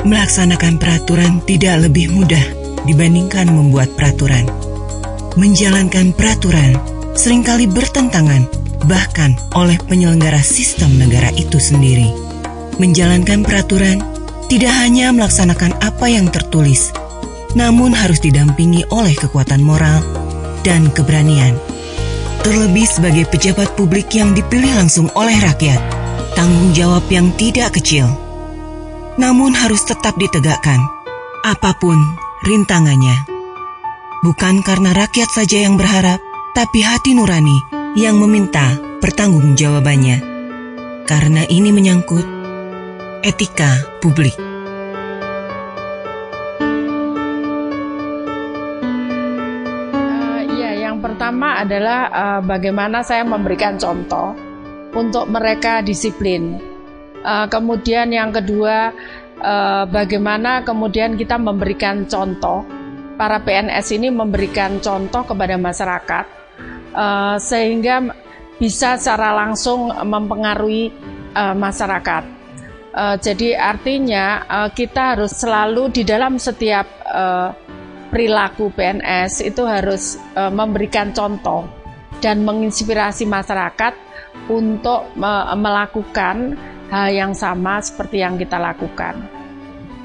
Melaksanakan peraturan tidak lebih mudah dibandingkan membuat peraturan. Menjalankan peraturan seringkali bertentangan bahkan oleh penyelenggara sistem negara itu sendiri. Menjalankan peraturan tidak hanya melaksanakan apa yang tertulis, namun harus didampingi oleh kekuatan moral dan keberanian. Terlebih sebagai pejabat publik yang dipilih langsung oleh rakyat, tanggung jawab yang tidak kecil. Namun harus tetap ditegakkan, apapun rintangannya. Bukan karena rakyat saja yang berharap, tapi hati nurani yang meminta pertanggungjawabannya. Karena ini menyangkut etika publik. Yang pertama adalah bagaimana saya memberikan contoh untuk mereka disiplin. Kemudian yang kedua, bagaimana kemudian kita memberikan contoh, para PNS ini memberikan contoh kepada masyarakat, sehingga bisa secara langsung mempengaruhi masyarakat. Jadi artinya kita harus selalu di dalam setiap perilaku PNS itu harus memberikan contoh dan menginspirasi masyarakat untuk melakukan hal yang sama seperti yang kita lakukan.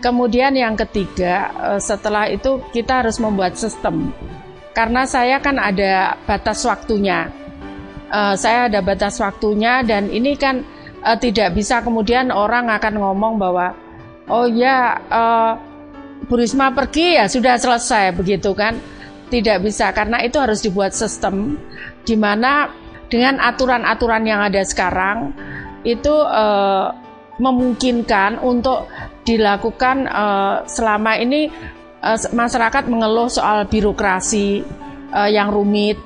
Kemudian yang ketiga, setelah itu kita harus membuat sistem. Karena saya kan ada batas waktunya. Saya ada batas waktunya dan ini kan tidak bisa kemudian orang akan ngomong bahwa oh ya Bu Risma pergi ya sudah selesai begitu kan. Tidak bisa, karena itu harus dibuat sistem di mana dengan aturan-aturan yang ada sekarang itu memungkinkan untuk dilakukan. Selama ini masyarakat mengeluh soal birokrasi yang rumit,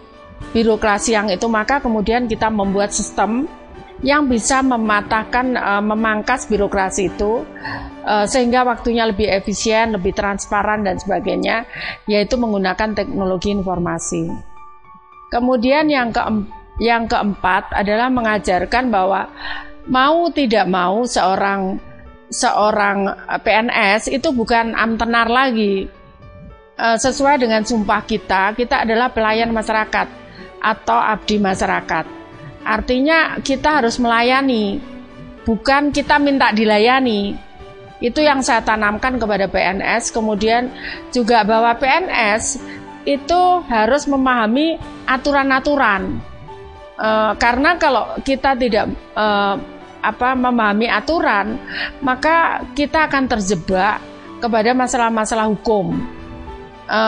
birokrasi yang itu, maka kemudian kita membuat sistem yang bisa mematahkan, memangkas birokrasi itu sehingga waktunya lebih efisien, lebih transparan dan sebagainya, yaitu menggunakan teknologi informasi. Kemudian yang keempat adalah mengajarkan bahwa mau tidak mau seorang PNS itu bukan amtenar lagi. Sesuai dengan sumpah kita adalah pelayan masyarakat atau abdi masyarakat. Artinya kita harus melayani, bukan kita minta dilayani. Itu yang saya tanamkan kepada PNS. Kemudian juga bahwa PNS itu harus memahami aturan-aturan. Karena kalau kita tidak memahami aturan, maka kita akan terjebak kepada masalah-masalah hukum.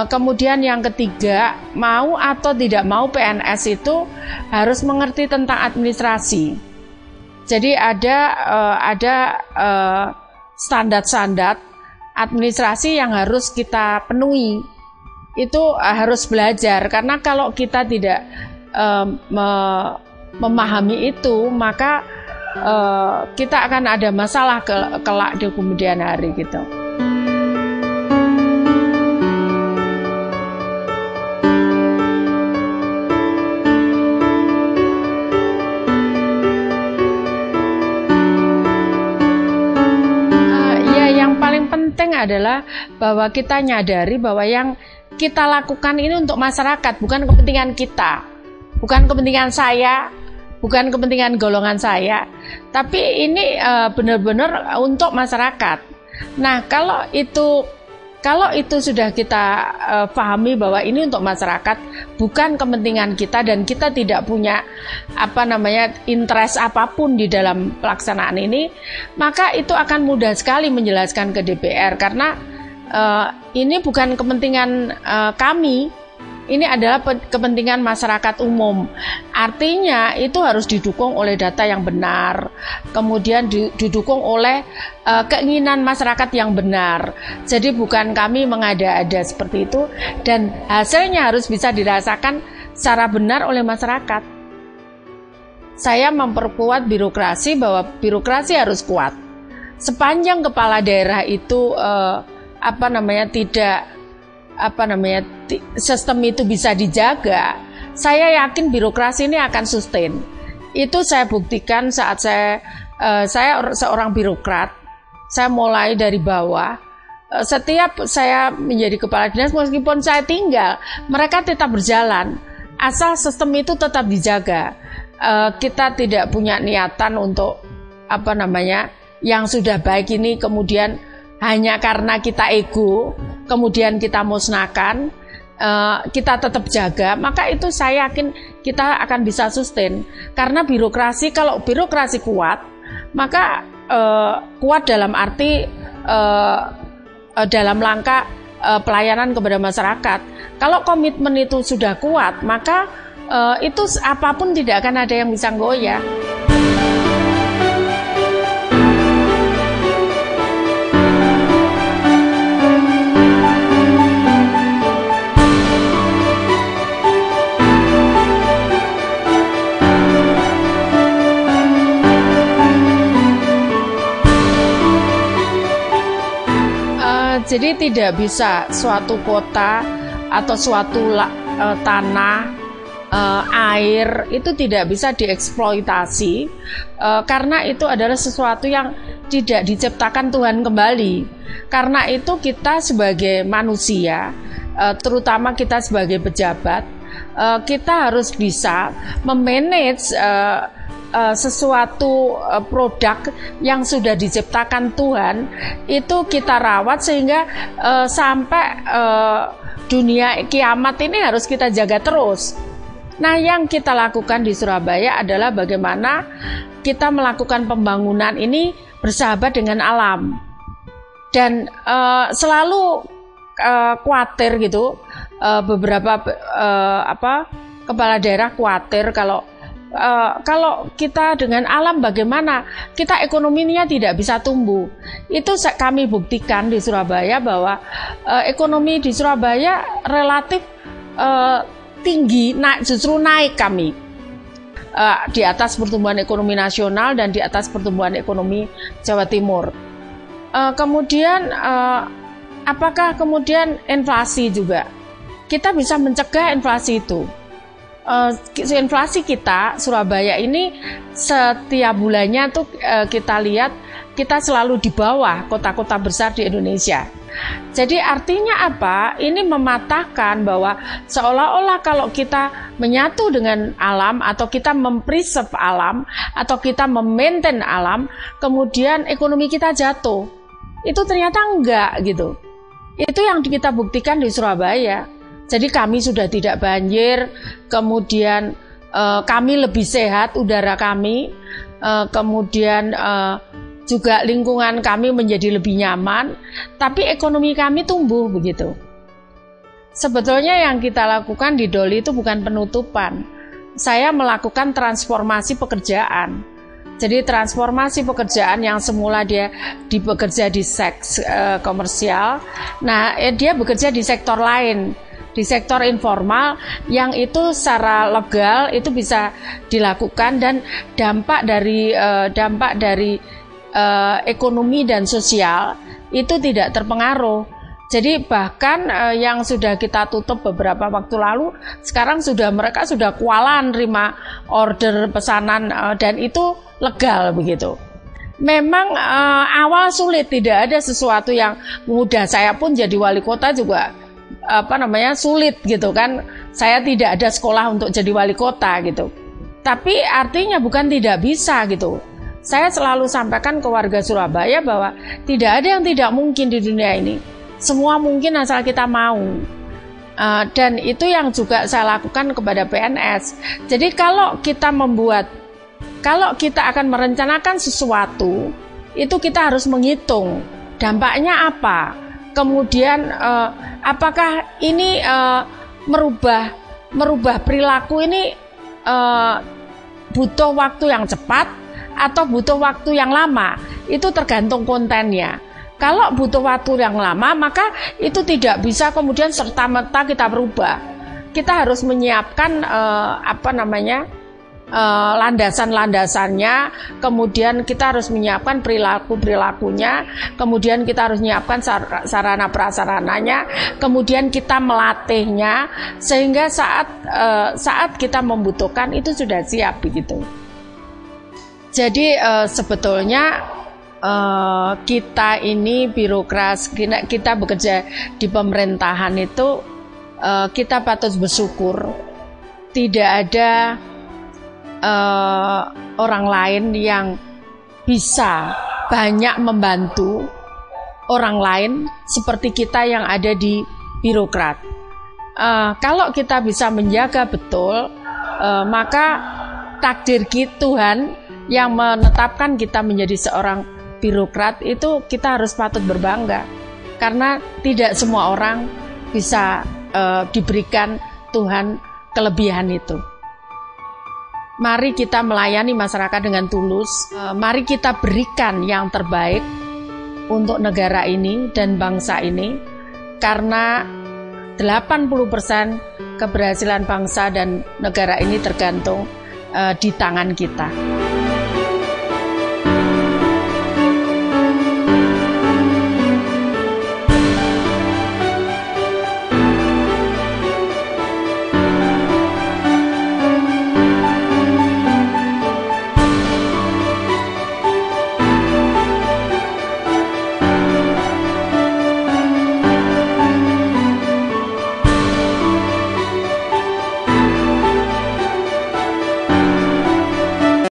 Kemudian yang ketiga, mau atau tidak mau PNS itu harus mengerti tentang administrasi. Jadi ada standar-standar administrasi yang harus kita penuhi. Itu harus belajar, karena kalau kita tidak memahami itu, maka kita akan ada masalah kelak di kemudian hari gitu. Yang paling penting adalah bahwa kita nyadari bahwa yang kita lakukan ini untuk masyarakat, bukan kepentingan kita, bukan kepentingan saya, bukan kepentingan golongan saya, tapi ini benar-benar untuk masyarakat. Nah, kalau itu sudah kita pahami bahwa ini untuk masyarakat, bukan kepentingan kita, dan kita tidak punya interest apapun di dalam pelaksanaan ini, maka itu akan mudah sekali menjelaskan ke DPR, karena ini bukan kepentingan kami. Ini adalah kepentingan masyarakat umum. Artinya itu harus didukung oleh data yang benar, kemudian didukung oleh keinginan masyarakat yang benar. Jadi bukan kami mengada-ada seperti itu, dan hasilnya harus bisa dirasakan secara benar oleh masyarakat. Saya memperkuat birokrasi, bahwa birokrasi harus kuat. Sepanjang kepala daerah itu sistem itu bisa dijaga, saya yakin birokrasi ini akan sustain. Itu saya buktikan saat saya seorang birokrat. saya mulai dari bawah. Setiap saya menjadi kepala dinas, meskipun saya tinggal, mereka tetap berjalan, asal sistem itu tetap dijaga. Kita tidak punya niatan untuk yang sudah baik ini kemudian hanya karena kita ego, kemudian kita musnahkan, kita tetap jaga, maka itu saya yakin kita akan bisa sustain. Karena birokrasi, kalau birokrasi kuat, maka kuat dalam arti dalam langkah pelayanan kepada masyarakat. Kalau komitmen itu sudah kuat, maka itu apapun tidak akan ada yang bisa goyah. Jadi tidak bisa suatu kota atau suatu tanah, air itu tidak bisa dieksploitasi karena itu adalah sesuatu yang tidak diciptakan Tuhan kembali. Karena itu kita sebagai manusia, terutama kita sebagai pejabat, kita harus bisa memanage sesuatu produk yang sudah diciptakan Tuhan, itu kita rawat sehingga sampai dunia kiamat ini harus kita jaga terus. Nah, yang kita lakukan di Surabaya adalah bagaimana kita melakukan pembangunan ini bersahabat dengan alam, dan selalu khawatir gitu, beberapa kepala daerah khawatir kalau kita dengan alam bagaimana, kita ekonominya tidak bisa tumbuh. Itu kami buktikan di Surabaya bahwa ekonomi di Surabaya relatif tinggi, justru naik kami di atas pertumbuhan ekonomi nasional dan di atas pertumbuhan ekonomi Jawa Timur. Kemudian apakah kemudian inflasi juga? Kita bisa mencegah inflasi itu. Inflasi kita Surabaya ini setiap bulannya tuh kita lihat kita selalu di bawah kota-kota besar di Indonesia. Jadi artinya apa? Ini mematahkan bahwa seolah-olah kalau kita menyatu dengan alam atau kita mempreserve alam atau kita memaintain alam, kemudian ekonomi kita jatuh. Itu ternyata enggak gitu. Itu yang kita buktikan di Surabaya. Jadi kami sudah tidak banjir, kemudian kami lebih sehat udara kami, kemudian juga lingkungan kami menjadi lebih nyaman, tapi ekonomi kami tumbuh begitu. Sebetulnya yang kita lakukan di Doli itu bukan penutupan. Saya melakukan transformasi pekerjaan. Jadi transformasi pekerjaan yang semula dia bekerja di seks komersial, nah dia bekerja di sektor lain, di sektor informal yang itu secara legal itu bisa dilakukan, dan dampak dari ekonomi dan sosial itu tidak terpengaruh. Jadi bahkan yang sudah kita tutup beberapa waktu lalu, sekarang mereka sudah kualan terima order pesanan dan itu legal begitu. Memang awal sulit, tidak ada sesuatu yang mudah. Saya pun jadi wali kota juga sulit gitu kan. Saya tidak ada sekolah untuk jadi wali kota gitu. Tapi artinya bukan tidak bisa gitu. Saya selalu sampaikan ke warga Surabaya bahwa tidak ada yang tidak mungkin di dunia ini. Semua mungkin asal kita mau. Dan itu yang juga saya lakukan kepada PNS. Jadi kalau kita akan merencanakan sesuatu, itu kita harus menghitung dampaknya apa. Kemudian apakah ini merubah perilaku ini butuh waktu yang cepat atau butuh waktu yang lama? Itu tergantung kontennya. Kalau butuh waktu yang lama, maka itu tidak bisa kemudian serta-merta kita berubah. Kita harus menyiapkan landasan-landasannya, kemudian kita harus menyiapkan perilaku-perilakunya, kemudian kita harus menyiapkan sarana prasarananya, kemudian kita melatihnya sehingga saat kita membutuhkan itu sudah siap begitu. Jadi sebetulnya kita ini birokrat, kita bekerja di pemerintahan itu kita patut bersyukur tidak ada orang lain yang bisa banyak membantu orang lain seperti kita yang ada di birokrat. Kalau kita bisa menjaga betul, maka takdir Tuhan yang menetapkan kita menjadi seorang birokrat itu kita harus patut berbangga, karena tidak semua orang bisa diberikan Tuhan kelebihan itu. Mari kita melayani masyarakat dengan tulus. Mari kita berikan yang terbaik untuk negara ini dan bangsa ini, karena 80% keberhasilan bangsa dan negara ini tergantung di tangan kita.